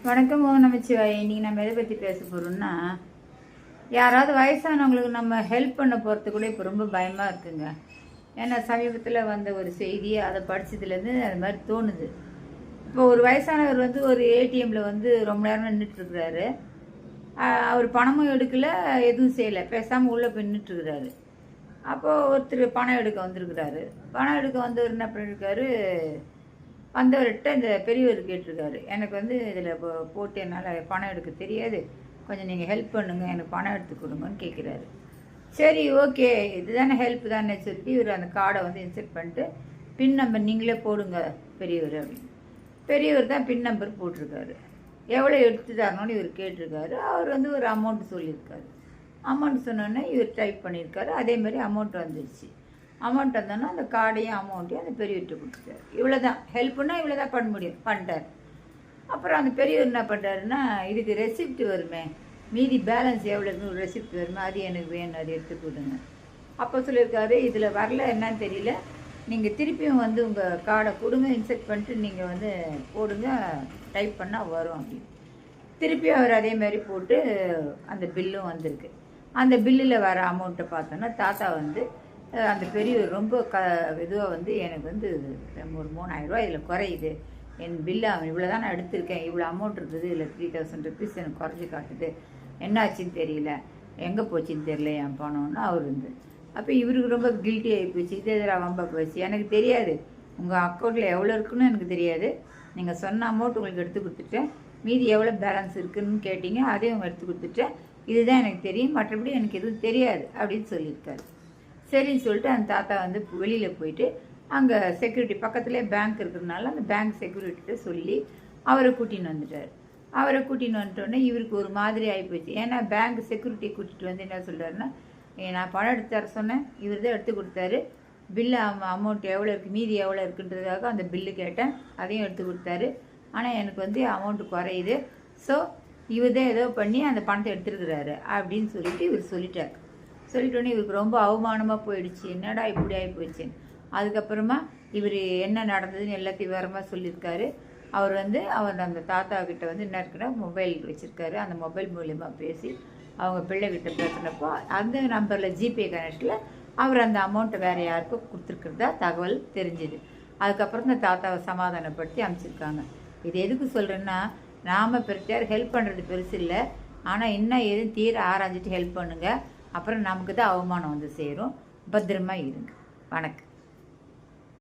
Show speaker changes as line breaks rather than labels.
வணக்கம் நமச்சிவாய். இன்றைக்கி நம்ம எதை பற்றி பேச போகிறோம்னா, யாராவது வயசானவங்களுக்கு நம்ம ஹெல்ப் பண்ண போகிறது கூட இப்போ ரொம்ப பயமாக இருக்குங்க. ஏன்னா சமீபத்தில் வந்த ஒரு செய்தி, அதை படித்ததுலேருந்து அது மாதிரி தோணுது. இப்போ ஒரு வயசானவர் ஒரு ஏடிஎம்மில் ரொம்ப நேரம் நின்றுட்டுருக்குறாரு. அவர் பணமும் எடுக்கலை, எதுவும் செய்யலை, பேசாமல் உள்ளே போய் நின்றுட்டுருக்குறாரு. அப்போது ஒருத்தர் பணம் எடுக்க வந்திருக்கிறாரு. பணம் எடுக்க வந்தவர் என்ன பண்ணியிருக்காரு, வந்தவர்கிட்ட இந்த பெரியவர் கேட்டிருக்காரு, எனக்கு இதில் போட்டு என்னால் பணம் எடுக்க தெரியாது, கொஞ்சம் நீங்கள் ஹெல்ப் பண்ணுங்கள், எனக்கு பணம் எடுத்து கொடுங்கன்னு கேட்குறாரு. சரி, ஓகே, இதுதானே ஹெல்ப் தானே சொல்லி இவர் அந்த கார்டை இன்சர்ட் பண்ணிட்டு, பின் நம்பர் நீங்களே போடுங்க பெரியவர் அப்படின்னு. பெரியவர் தான் பின் நம்பர் போட்டிருக்காரு. எவ்வளோ எடுத்து தரணும்னு இவர் கேட்டிருக்காரு. அவர் ஒரு அமௌண்ட் சொல்லியிருக்காரு. அமௌண்ட் சொன்னோன்னே இவர் டைப் பண்ணியிருக்காரு. அதேமாதிரி அமௌண்ட் வந்துடுச்சு. அமௌண்ட் வந்தோன்னா அந்த கார்டையும் அமௌண்ட்டையும் அந்த பெரியவர்கிட்ட கொடுத்துட்டார். இவ்வளோ தான் ஹெல்ப்புன்னா, இவ்வளோ தான் பண்ண முடியும், பண்ணிட்டார். அப்புறம் அந்த பெரியவர் என்ன பண்ணுறாருன்னா, இதுக்கு ரெசிப்ட் வருமே, மீதி பேலன்ஸ் எவ்வளோ இருக்குன்னு ஒரு ரெசிப்ட் வருமே, அது எனக்கு வேணும், அது எடுத்து கொடுங்க. அப்போ சொல்லியிருக்காரு, இதில் வரல என்னன்னு தெரியல, நீங்கள் திருப்பியும் உங்கள் கார்டை கொடுங்க, இன்செர்ட் பண்ணிட்டு நீங்கள் போடுங்க, டைப் பண்ணால் வரும் அப்படின்னு. திருப்பியும் அவர் அதேமாதிரி போட்டு அந்த பில்லும் வந்திருக்கு. அந்த பில்லில் வர அமௌண்ட்டை பார்த்தோன்னா, தாத்தா அந்த பெரியவர் ரொம்ப இதுவாக எனக்கு ஒரு 3000 ரூபா இதில் குறையுது, என் பில்லை அவன் இவ்வளோ தான் நான் எடுத்திருக்கேன், இவ்வளோ அமௌண்ட் இருக்குது, இதில் 3000 ருபீஸ் எனக்கு குறைச்சி காட்டுது, என்னாச்சுன்னு தெரியல, எங்கே போச்சுன்னு தெரியல என் பணம்னு அவர் அப்போ இவருக்கு ரொம்ப கில்ட்டி ஆகி போச்சு. இதே இதில் வம்ப போச்சு, எனக்கு தெரியாது, உங்கள் அக்கௌண்ட்டில் எவ்வளோ இருக்குன்னு எனக்கு தெரியாது, நீங்கள் சொன்ன அமௌண்ட் உங்களுக்கு எடுத்து கொடுத்துட்டேன், மீதி எவ்வளோ பேலன்ஸ் இருக்குதுன்னு கேட்டிங்க, அதையும் அவங்க எடுத்து கொடுத்துட்டேன், இதுதான் எனக்கு தெரியும், மற்றபடி எனக்கு எதுவும் தெரியாது அப்படின்னு சொல்லியிருக்காரு. சரின்னு சொல்லிட்டு அந்த தாத்தா வெளியில் போயிட்டு, அங்கே செக்யூரிட்டி பக்கத்துலேயே பேங்க் இருக்கிறதுனால அந்த பேங்க் செக்யூரிட்டிகிட்ட சொல்லி அவரை கூட்டின்னு வந்துட்டார். அவரை கூட்டின்னு வந்துட்டோன்னே இவருக்கு ஒரு மாதிரி ஆகிப்போச்சு. ஏன்னா பேங்க் செக்யூரிட்டி கூட்டிகிட்டு என்ன சொல்கிறாருன்னா, நான் பணம் எடுத்து தர சொன்னேன், இவர் தான் எடுத்து கொடுத்தாரு, பில்லு அமௌண்ட் எவ்வளோ இருக்குது, மீதி எவ்வளோ இருக்குன்றதுக்காக அந்த பில்லு கேட்டேன், அதையும் எடுத்து கொடுத்தாரு, ஆனால் எனக்கு அமௌண்ட்டு குறையுது, ஸோ இவர் தான் ஏதோ பண்ணி அந்த பணத்தை எடுத்துருக்கிறாரு அப்படின்னு சொல்லிட்டு இவர் சொல்லிட்டார். சொல்லிட்டோன்னே இவருக்கு ரொம்ப அவமானமாக போயிடுச்சு, என்னடா இப்படி ஆகி போயிடுச்சு. அதுக்கப்புறமா இவர் என்ன நடந்ததுன்னு எல்லாத்தையும் விவரமாக சொல்லியிருக்காரு. அவர் அவர் அந்த தாத்தா கிட்ட என்ன இருக்குன்னா மொபைல் வச்சுருக்காரு. அந்த மொபைல் மூலியமாக பேசி அவங்க பிள்ளைகிட்ட பேசுனப்போ அந்த நம்பரில் ஜிபே கனெக்டில் அவர் அந்த அமௌண்ட்டை வேறு யாருக்கும் கொடுத்துருக்கிறதா தகவல் தெரிஞ்சுது. அதுக்கப்புறம் இந்த தாத்தாவை சமாதானப்படுத்தி அமைச்சிருக்காங்க. இது எதுக்கு சொல்கிறேன்னா, நாம் பெருசார் ஹெல்ப் பண்ணுறது பெருசு இல்லை, ஆனால் இன்னும் எதுவும் தீர ஆராய்ஞ்சிட்டு ஹெல்ப் பண்ணுங்கள், அப்புறம் நமக்கு தான் அவமானம் சேரும். பத்திரமா இருங்க. வணக்கம்.